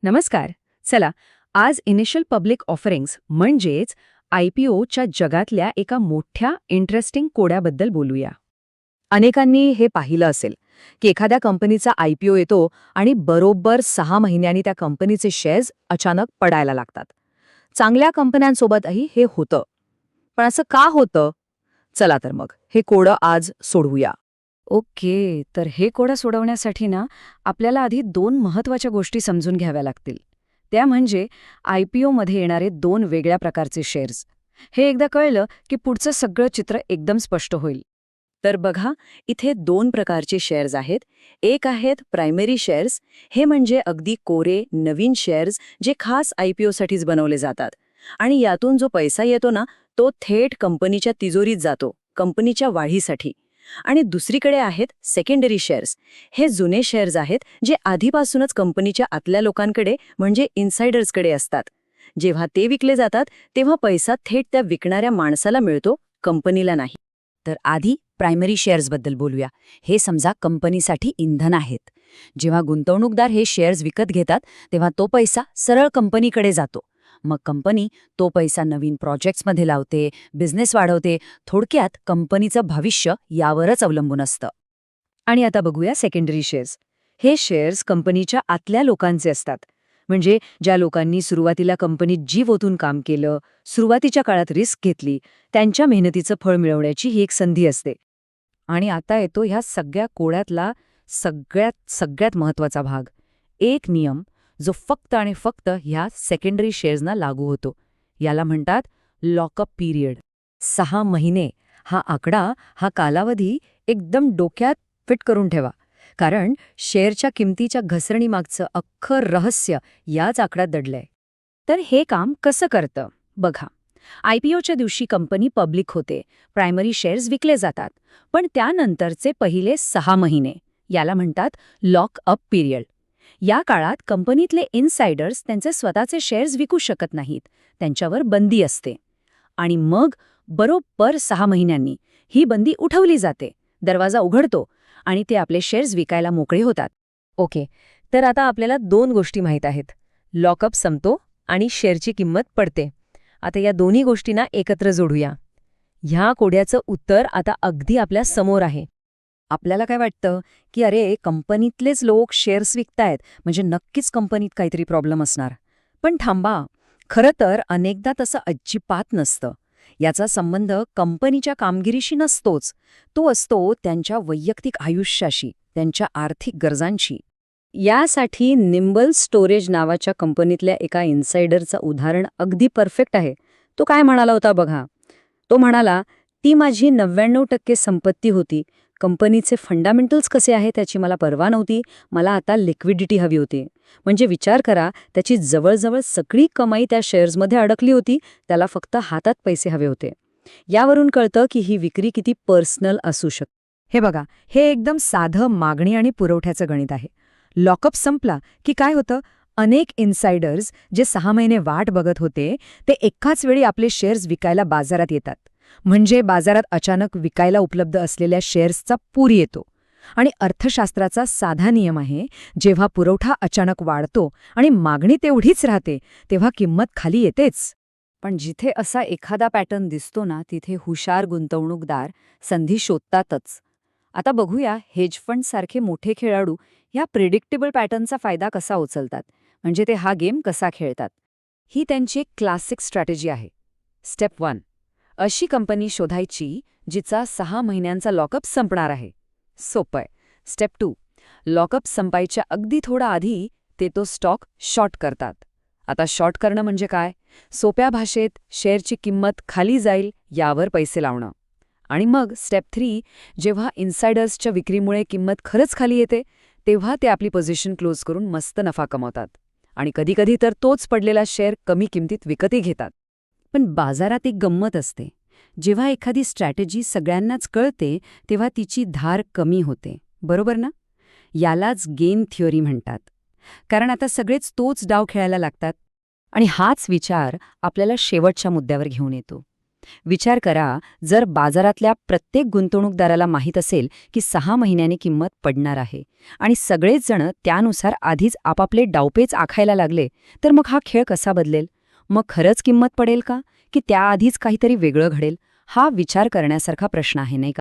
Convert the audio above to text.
नमस्कार. चला, आज इनिशियल पब्लिक ऑफरिंग्स म्हणजेच IPOच्या जगातल्या एका मोठ्या इंटरेस्टिंग कोड्याबद्दल बोलूया. अनेकांनी हे पाहिलं असेल की एखाद्या कंपनीचा IPO येतो आणि बरोबर 6 महिन्यांनी त्या कंपनीचे शेअर्स अचानक पडायला लागतात. चांगल्या कंपन्यांसोबतही हे होतं. पण असं का होतं? चला तर मग हे कोडं आज सोडवूया. ओके, तर हे कोडं सोडवण्यासाठी ना आपल्याला आधी दोन महत्त्वाच्या गोष्टी समजून घ्याव्या लागतील. त्या म्हणजे IPOमध्ये येणारे दोन वेगळ्या प्रकारचे शेअर्स. हे एकदा कळलं की पुढचं सगळं चित्र एकदम स्पष्ट होईल. तर बघा, इथे दोन प्रकारचे शेअर्स आहेत. एक आहेत प्रायमरी शेअर्स. हे म्हणजे अगदी कोरे नवीन शेअर्स जे खास IPOसाठीच बनवले जातात. आणि यातून जो पैसा येतो ना, तो थेट कंपनीच्या तिजोरीत जातो, कंपनीच्या वाढीसाठी. आणि दुसरीकडे आहेत सेकंडरी शेअर्स. हे जुने शेअर्स आहेत जे आधीपासूनच कंपनीच्या आतल्या लोकांकडे म्हणजे इन्सायडर्सकडे असतात. जेव्हा ते विकले जातात तेव्हा पैसा थेट त्या विकणाऱ्या माणसाला मिळतो, कंपनीला नाही. तर आधी प्रायमरी शेअर्सबद्दल बोलूया. हे समजा कंपनीसाठी इंधन आहेत. जेव्हा गुंतवणूकदार हे शेअर्स विकत घेतात तेव्हा तो पैसा सरळ कंपनीकडे जातो. मग कंपनी तो पैसा नवीन प्रोजेक्ट्समध्ये लावते, बिझनेस वाढवते. थोडक्यात कंपनीचं भविष्य यावरच अवलंबून असतं. आणि आता बघूया सेकंडरी शेअर्स. हे शेअर्स कंपनीच्या आतल्या लोकांचे असतात. म्हणजे ज्या लोकांनी सुरुवातीला कंपनीत जीव ओतून काम केलं, सुरुवातीच्या काळात रिस्क घेतली, त्यांच्या मेहनतीचं फळ मिळवण्याची ही एक संधी असते. आणि आता येतो ह्या सगळ्या कोड्यातला सगळ्यात महत्त्वाचा भाग. एक नियम जो फक्त आणि फक्त ह्या सेकंडरी शेअर्सना लागू होतो. याला म्हणतात लॉकअप पिरियड. 6 महिने हा आकडा, हा कालावधी एकदम डोक्यात फिट करून ठेवा. कारण शेअरच्या किमतीच्या घसरणीमागचं अख्खं रहस्य याच आकड्यात दडलंय. तर हे काम कसं करतं बघा. IPOच्या दिवशी कंपनी पब्लिक होते, प्रायमरी शेअर्स विकले जातात. पण त्यानंतरचे पहिले 6 महिने याला म्हणतात लॉक अप पिरियड. या काळात कंपनीतले इनसायडर्स त्यांचे स्वतःचे शेअर्स विकू शकत नाहीत, त्यांच्यावर बंदी असते. आणि मग बरोबर 6 महिन्यांनी ही बंदी उठवली जाते, दरवाजा उघडतो आणि ते आपले शेअर्स विकायला मोकळे होतात. ओके, तर आता आपल्याला दोन गोष्टी माहीत आहेत. लॉकअप संपतो आणि शेअरची किंमत पडते. आता या दोन्ही गोष्टींना एकत्र जोडूया. ह्या कोड्याचं उत्तर आता अगदी आपल्या समोर आहे. आपल्याला काय वाटतं की अरे, कंपनीतलेच लोक शेअर्स विकतायत म्हणजे नक्कीच कंपनीत काहीतरी प्रॉब्लेम असणार. पण थांबा, खरं तर अनेकदा तसं अजिबात नसतं. याचा संबंध कंपनीच्या कामगिरीशी नसतोच, तो असतो त्यांच्या वैयक्तिक आयुष्याशी, त्यांच्या आर्थिक गरजांशी. यासाठी निम्बल स्टोरेज नावाच्या कंपनीतल्या एका इन्सायडरचं उदाहरण अगदी परफेक्ट आहे. तो काय म्हणाला होता बघा. तो म्हणाला, ती माझी 99% संपत्ती होती. कंपनीचे फंडामेंटल्स कसे आहे त्याची मला पर्वा नव्हती. मला आता लिक्विडिटी हवी होती. म्हणजे विचार करा, त्याची जवळजवळ सगळी कमाई त्या शेअर्समध्ये अडकली होती. त्याला फक्त हातात पैसे हवे होते. यावरून कळतं की ही विक्री किती पर्सनल असू शकते. हे बघा, हे एकदम साधं मागणी आणि पुरवठ्याचं गणित आहे. लॉकअप संपला की काय होतं, अनेक इन्सायडर्स जे 6 महिने वाट बघत होते ते एकाच वेळी आपले शेअर्स विकायला बाजारात येतात. म्हणजे बाजारात अचानक विकायला उपलब्ध असलेल्या शेअर्सचा पूर येतो. आणि अर्थशास्त्राचा साधा नियम आहे, जेव्हा पुरवठा अचानक वाढतो आणि मागणी तेवढीच राहते तेव्हा किंमत खाली येतेच. पण जिथे असा एखादा पॅटर्न दिसतो ना, तिथे हुशार गुंतवणूकदार संधी शोधतातच. आता बघूया हेज फंड सारखे मोठे खेळाडू ह्या प्रिडिक्टेबल पॅटर्नचा फायदा कसा उचलतात, म्हणजे ते हा गेम कसा खेळतात. ही त्यांची एक क्लासिक स्ट्रॅटेजी आहे. स्टेप 1, अशी कंपनी शोधायची जिचा 6 महिन्यांचा लॉकअप संपणार आहे. सोपं आहे. स्टेप 2, लॉकअप संपायच्या अगदी थोडा आधी ते तो स्टॉक शॉर्ट करतात. आता शॉर्ट करणं म्हणजे काय? सोप्या भाषेत शेअरची किंमत खाली जाईल यावर पैसे लावणं. आणि मग स्टेप 3, जेव्हा इन्सायडर्सच्या विक्रीमुळे किंमत खरंच खाली येते तेव्हा ते आपली पोझिशन क्लोज करून मस्त नफा कमवतात. आणि कधीकधी तर तोच पडलेला शेअर कमी किमतीत विकतही घेतात. पण बाजारात एक गंमत असते. जेव्हा एखादी स्ट्रॅटेजी सगळ्यांनाच कळते तेव्हा तिची धार कमी होते, बरोबर ना? यालाच गेम थिअरी म्हणतात. कारण आता सगळेच तोच डाव खेळायला लागतात. आणि हाच विचार आपल्याला शेवटच्या मुद्द्यावर घेऊन येतो. विचार करा, जर बाजारातल्या प्रत्येक गुंतवणूकदाराला माहीत असेल की 6 महिन्यांनी किंमत पडणार आहे आणि सगळेच जण त्यानुसार आधीच आपापले डावपेच आखायला लागले, तर मग हा खेळ कसा बदलेल? मग खरंच किंमत पडेल का? की त्याआधीच काहीतरी वेगळं घडेल? हा विचार करण्यासारखा प्रश्न आहे, नाही का?